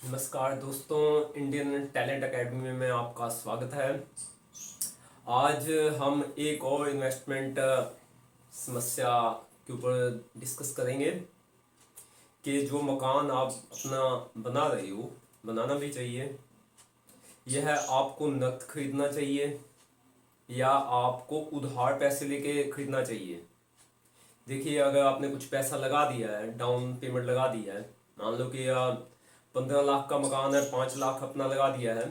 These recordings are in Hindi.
नमस्कार दोस्तों, इंडियन टैलेंट एकेडमी में आपका स्वागत है। आज हम एक और इन्वेस्टमेंट समस्या के ऊपर डिस्कस करेंगे कि जो मकान आप अपना बना रहे हो, बनाना भी चाहिए, यह आपको नकद खरीदना चाहिए या आपको उधार पैसे लेके खरीदना चाहिए। देखिए, अगर आपने कुछ पैसा लगा दिया है, डाउन पेमेंट लगा दिया है, मान लो कि 15 लाख का मकान है, 5 लाख अपना लगा दिया है,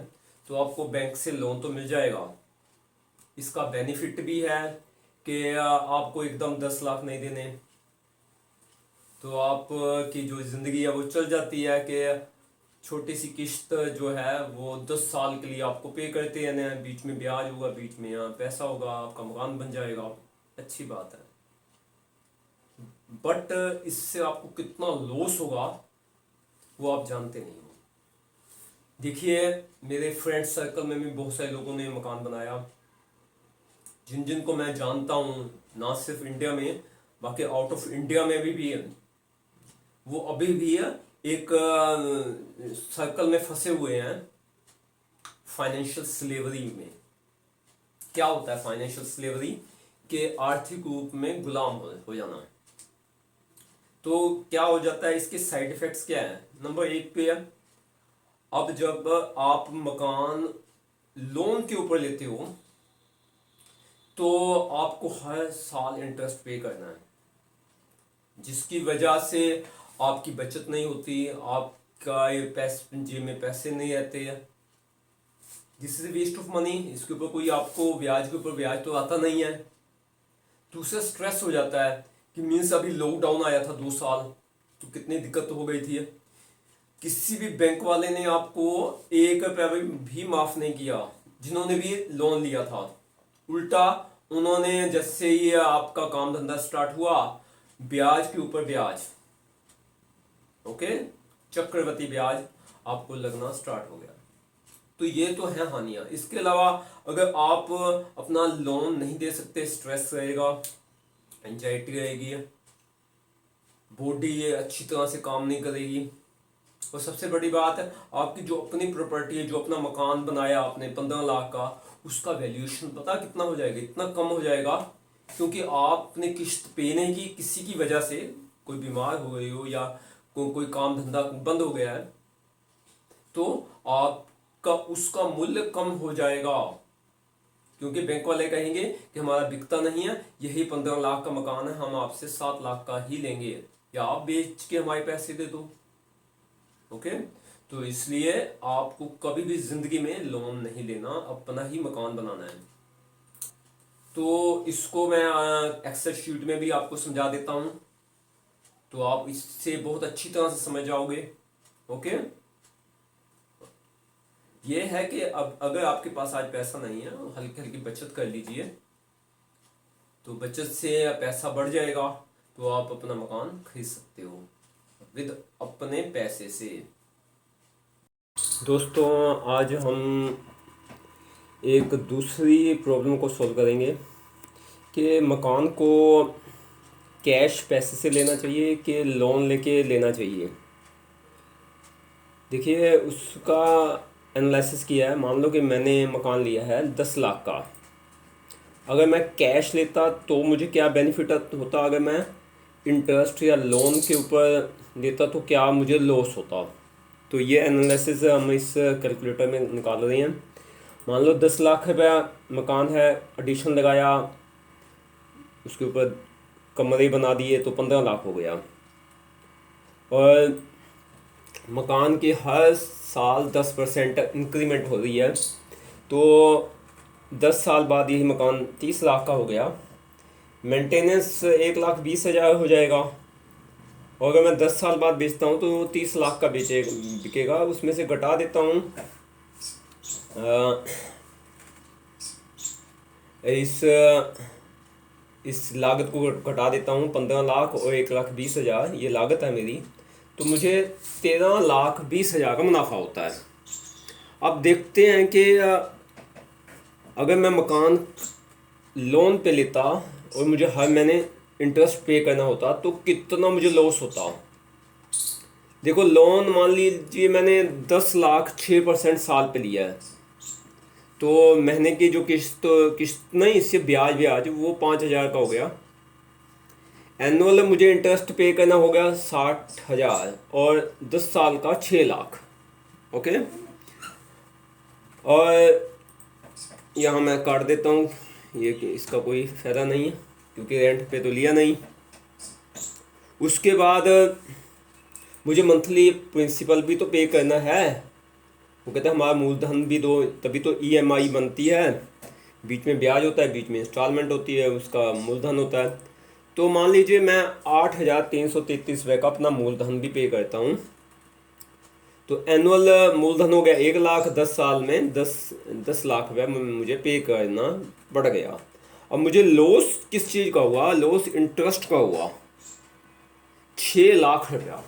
तो आपको बैंक से लोन तो मिल जाएगा। इसका बेनिफिट भी है कि आपको एकदम 10 लाख नहीं देने, तो आप की जो ज़िंदगी है वो चल जाती है कि छोटी सी किस्त जो है वो 10 साल के लिए आपको पे करते रहना है। बीच में ब्याज होगा, बीच में पैसा होगा, आपका मकान बन जाएगा। अच्छी बात है, बट इससे आपको कितना लॉस होगा वो आप जानते नहीं हो। देखिए, मेरे फ्रेंड सर्कल में भी बहुत सारे लोगों ने मकान बनाया, जिन जिन को मैं जानता हूँ, ना सिर्फ इंडिया में बाकी आउट ऑफ इंडिया में भी है। वो अभी भी है एक सर्कल में फंसे हुए हैं, फाइनेंशियल स्लेवरी में। क्या होता है फाइनेंशियल स्लेवरी? के आर्थिक रूप में गुलाम हो जाना। तो क्या हो जाता है, इसके साइड इफेक्ट्स क्या है? नंबर एक पे है, अब जब आप मकान लोन के ऊपर लेते हो तो आपको हर साल इंटरेस्ट पे करना है, जिसकी वजह से आपकी बचत नहीं होती, आपका ये पैसे जेब में पैसे नहीं रहते। This is waste of money. इसके ऊपर कोई आपको ब्याज के ऊपर ब्याज तो आता नहीं है। दूसरा स्ट्रेस हो जाता है कि मीन्स अभी लॉकडाउन आया था 2 साल, तो कितनी दिक्कत हो गई थी। किसी भी बैंक वाले ने आपको 1 रुपया भी माफ नहीं किया, जिन्होंने भी लोन लिया था। उल्टा उन्होंने जैसे ही आपका काम धंधा स्टार्ट हुआ, ब्याज के ऊपर ब्याज, ओके, चक्रवृद्धि ब्याज आपको लगना स्टार्ट हो गया। तो ये तो है हानियां। इसके अलावा अगर आप अपना लोन नहीं दे सकते, स्ट्रेस रहेगा, एंजाइटी रहेगी, बॉडी अच्छी तरह से काम नहीं करेगी। और सबसे बड़ी बात है, आपकी जो अपनी प्रॉपर्टी है, जो अपना मकान बनाया आपने 15 लाख का, उसका वैल्यूएशन पता कितना हो जाएगा? इतना कम हो जाएगा, क्योंकि आपने किस्त पे नहीं की, किसी की वजह से कोई बीमार हो गई हो या कोई काम धंधा बंद हो गया है, तो आपका उसका मूल्य कम हो जाएगा। क्योंकि बैंक वाले कहेंगे कि हमारा बिकता नहीं है, यही 15 लाख का मकान है, हम आपसे 7 लाख का ही लेंगे, या आप बेच के हमारे पैसे दे दो। ओके, तो इसलिए आपको कभी भी जिंदगी में लोन नहीं लेना, अपना ही मकान बनाना है। तो इसको मैं एक्सेल शीट में भी आपको समझा देता हूं, तो आप इससे बहुत अच्छी तरह से समझ जाओगे। ओके, ये है कि अब अगर आपके पास आज पैसा नहीं है, हल्की हल्की बचत कर लीजिए, तो बचत से पैसा बढ़ जाएगा, तो आप अपना मकान खरीद सकते हो विद अपने पैसे से। दोस्तों, आज हम एक दूसरी प्रॉब्लम को सॉल्व करेंगे कि मकान को कैश पैसे से लेना चाहिए कि लोन लेके लेना चाहिए। देखिए, उसका एनालिसिस किया है। मान लो कि मैंने मकान लिया है 10 लाख का। अगर मैं कैश लेता तो मुझे क्या बेनिफिट होता, अगर मैं इंटरेस्ट या लोन के ऊपर लेता तो क्या मुझे लॉस होता। तो ये एनालिसिस हम इस कैलकुलेटर में निकाल रहे हैं। मान लो 10 लाख रुपया मकान है, एडिशन लगाया, उसके ऊपर कमरे बना दिए, तो 15 लाख हो गया। और मकान की हर साल 10% इंक्रीमेंट हो रही है, तो 10 साल बाद यही मकान 30 लाख का हो गया। मेंटेनेंस 1,20,000 हो जाएगा। और अगर मैं 10 साल बाद बेचता हूँ तो 30 लाख का बिकेगा। उसमें से घटा देता हूँ इस इस लागत को घटा देता हूँ। 15 लाख और 1,20,000 ये लागत है मेरी, तो मुझे 13,20,000 का मुनाफा होता है। अब देखते हैं कि अगर मैं मकान लोन पे लेता और मुझे हर महीने इंटरेस्ट पे करना होता तो कितना मुझे लॉस होता। देखो लोन मान लीजिए मैंने 10 लाख 6% साल पे लिया है, तो महीने की जो किस्त नहीं, इससे ब्याज ब्याज वो 5,000 का हो गया। एनुअल मुझे इंटरेस्ट पे करना हो गया 60,000, और 10 साल का 6 लाख। ओके, और यहाँ मैं काट देता हूँ ये कि इसका कोई फ़ायदा नहीं है क्योंकि रेंट पे तो लिया नहीं। उसके बाद मुझे मंथली प्रिंसिपल भी तो पे करना है। वो कहते हैं हमारा मूलधन भी दो, तभी तो ईएमआई बनती है। बीच में ब्याज होता है, बीच में इंस्टॉलमेंट होती है, उसका मूलधन होता है। तो मान लीजिए मैं 8,333 रुपये का अपना मूलधन भी पे करता हूँ, तो एनुअल मूलधन हो गया 1 लाख। 10 साल में 10 लाख रुपये मुझे पे करना पड़ गया। अब मुझे लॉस किस चीज़ का हुआ? लॉस इंटरेस्ट का हुआ 6 लाख रुपया,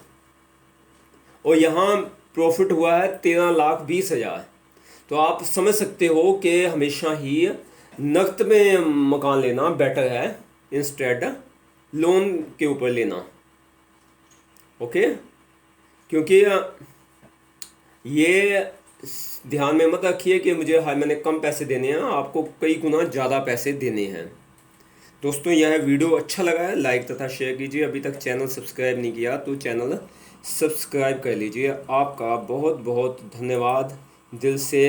और यहाँ प्रॉफिट हुआ है 13,20,000। तो आप समझ सकते हो कि हमेशा ही नकद में मकान लेना बेटर है इंस्टेड लोन के ऊपर लेना। ओके, क्योंकि ये ध्यान में मत रखिए कि मुझे मैंने कम पैसे देने हैं, आपको कई गुना ज़्यादा पैसे देने हैं। दोस्तों, यह वीडियो अच्छा लगा है लाइक तथा शेयर कीजिए। अभी तक चैनल सब्सक्राइब नहीं किया तो चैनल सब्सक्राइब कर लीजिए। आपका बहुत बहुत धन्यवाद दिल से।